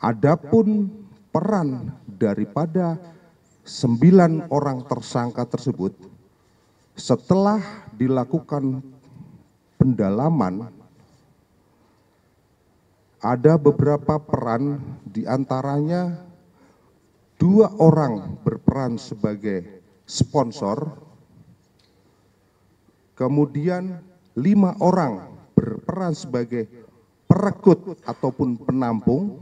Adapun peran daripada 9 orang tersangka tersebut, setelah dilakukan pendalaman, ada beberapa peran, diantaranya 2 orang berperan sebagai sponsor, kemudian 5 orang berperan sebagai perekrut ataupun penampung,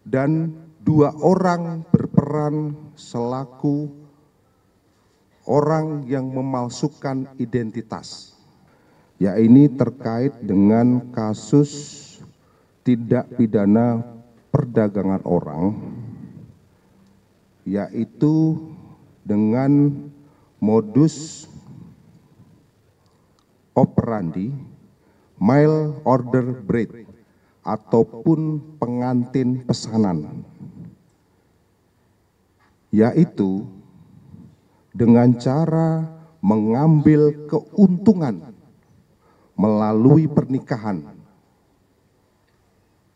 dan 2 orang berperan selaku orang yang memalsukan identitas. Ya, ini terkait dengan kasus tindak pidana perdagangan orang, yaitu dengan modus operandi mail order bread ataupun pengantin pesanan, yaitu dengan cara mengambil keuntungan melalui pernikahan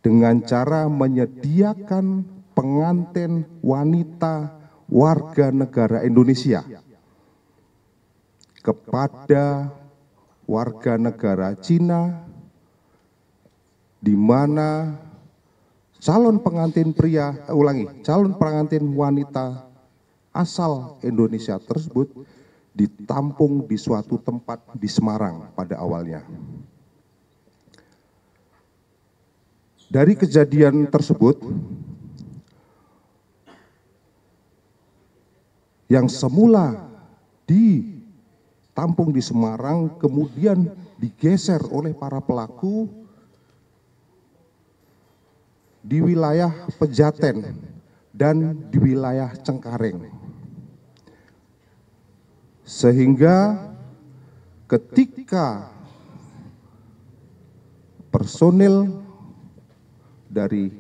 dengan cara menyediakan pengantin wanita warga negara Indonesia kepada warga negara Cina, di mana calon pengantin wanita asal Indonesia tersebut ditampung di suatu tempat di Semarang pada awalnya. Dari kejadian tersebut, yang semula ditampung di Semarang kemudian digeser oleh para pelaku di wilayah Pejaten dan di wilayah Cengkareng. Sehingga ketika personil dari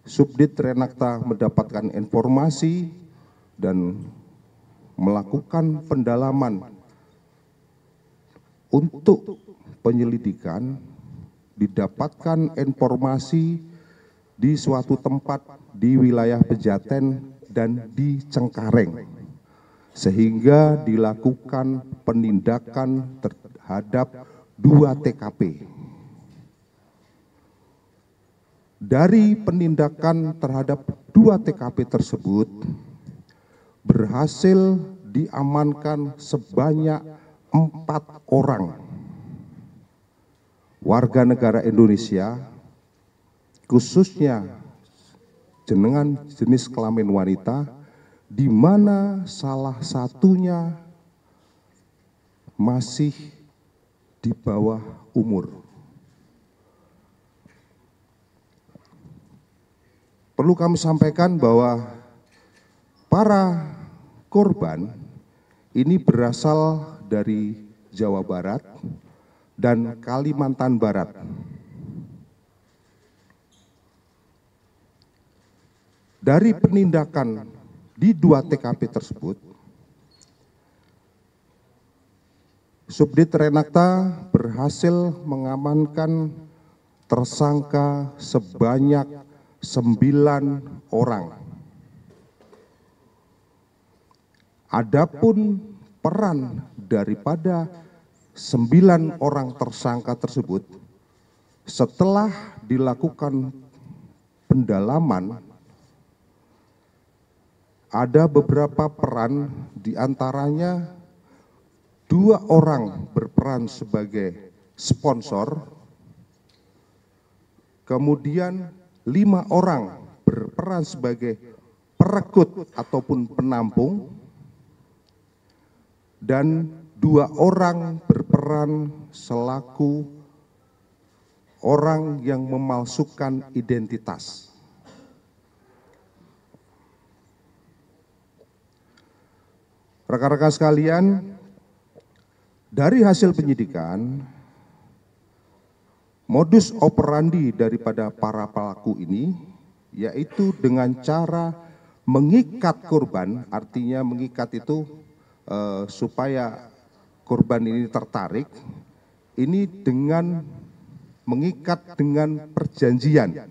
Subdit Renakta mendapatkan informasi dan melakukan pendalaman untuk penyelidikan, didapatkan informasi di suatu tempat di wilayah Pejaten dan di Cengkareng, sehingga dilakukan penindakan terhadap 2 TKP. Dari penindakan terhadap 2 TKP tersebut, berhasil diamankan sebanyak 4 orang warga negara Indonesia, khususnya dengan jenis kelamin wanita, di mana salah satunya masih di bawah umur. Perlu kami sampaikan bahwa para korban ini berasal dari Jawa Barat dan Kalimantan Barat. Dari penindakan di 2 TKP tersebut, Subdit Renakta berhasil mengamankan tersangka sebanyak 9 orang. Adapun peran daripada 9 orang tersangka tersebut, setelah dilakukan pendalaman, ada beberapa peran, diantaranya 2 orang berperan sebagai sponsor, kemudian 5 orang berperan sebagai perekrut ataupun penampung, dan 2 orang berperan selaku orang yang memalsukan identitas. Rekan-rekan sekalian, dari hasil penyidikan, modus operandi daripada para pelaku ini yaitu dengan cara mengikat korban, artinya mengikat itu supaya korban ini tertarik, ini dengan mengikat dengan perjanjian,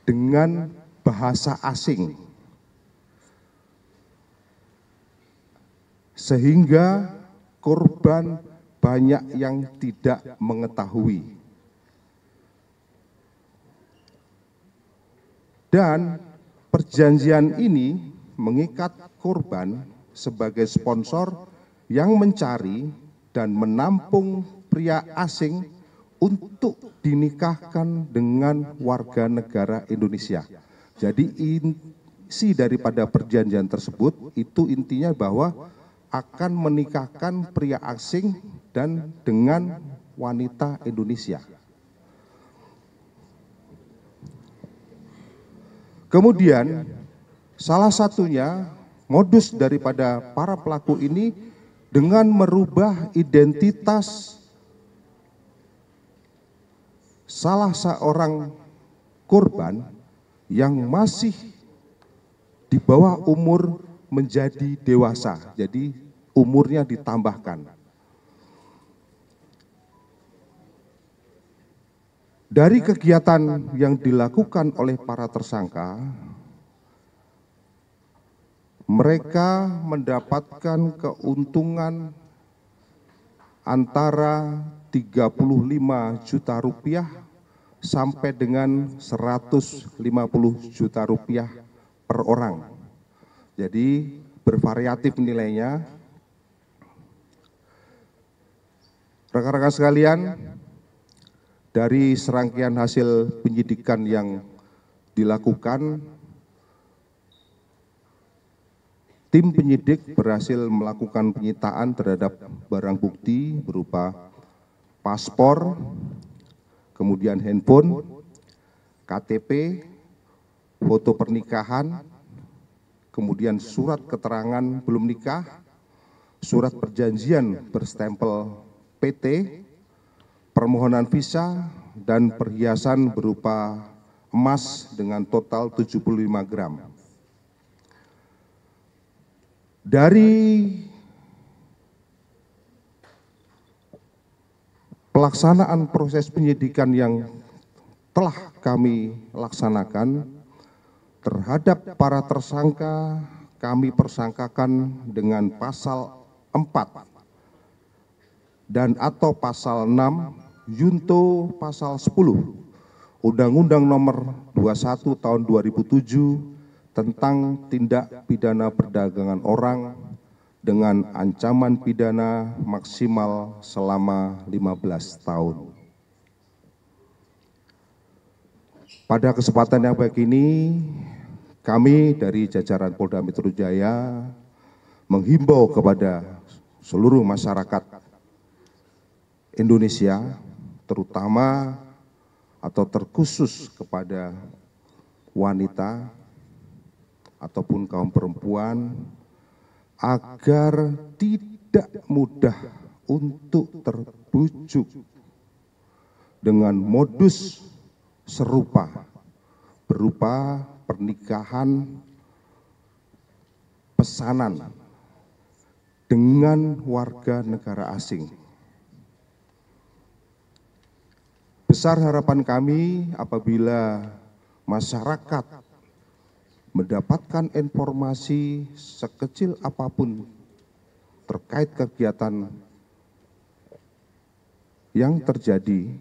dengan bahasa asing, sehingga korban banyak yang tidak mengetahui. Dan perjanjian ini mengikat korban sebagai sponsor yang mencari dan menampung pria asing untuk dinikahkan dengan warga negara Indonesia. Jadi isi daripada perjanjian tersebut itu intinya bahwa akan menikahkan pria asing dan dengan wanita Indonesia. Kemudian salah satunya modus daripada para pelaku ini dengan merubah identitas salah seorang korban yang masih di bawah umur menjadi dewasa, jadi umurnya ditambahkan. Dari kegiatan yang dilakukan oleh para tersangka, mereka mendapatkan keuntungan antara 35 juta rupiah sampai dengan 150 juta rupiah per orang. Jadi bervariatif nilainya. Rekan-rekan sekalian, dari serangkaian hasil penyidikan yang dilakukan, tim penyidik berhasil melakukan penyitaan terhadap barang bukti berupa paspor, kemudian handphone, KTP, foto pernikahan, kemudian surat keterangan belum nikah, surat perjanjian berstempel PT, permohonan visa, dan perhiasan berupa emas dengan total 75 gram. Dari pelaksanaan proses penyidikan yang telah kami laksanakan terhadap para tersangka, kami persangkakan dengan pasal 4 dan atau pasal 6 Junto pasal 10 Undang-Undang Nomor 21 Tahun 2007 tentang tindak pidana perdagangan orang dengan ancaman pidana maksimal selama 15 tahun. Pada kesempatan yang baik ini, kami dari jajaran Polda Metro Jaya menghimbau kepada seluruh masyarakat Indonesia, terutama atau terkhusus kepada wanita ataupun kaum perempuan, agar tidak mudah untuk terbujuk dengan modus serupa berupa pernikahan pesanan dengan warga negara asing. Besar harapan kami apabila masyarakat mendapatkan informasi sekecil apapun terkait kegiatan yang terjadi,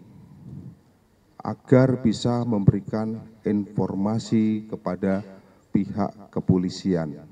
agar bisa memberikan informasi kepada pihak kepolisian.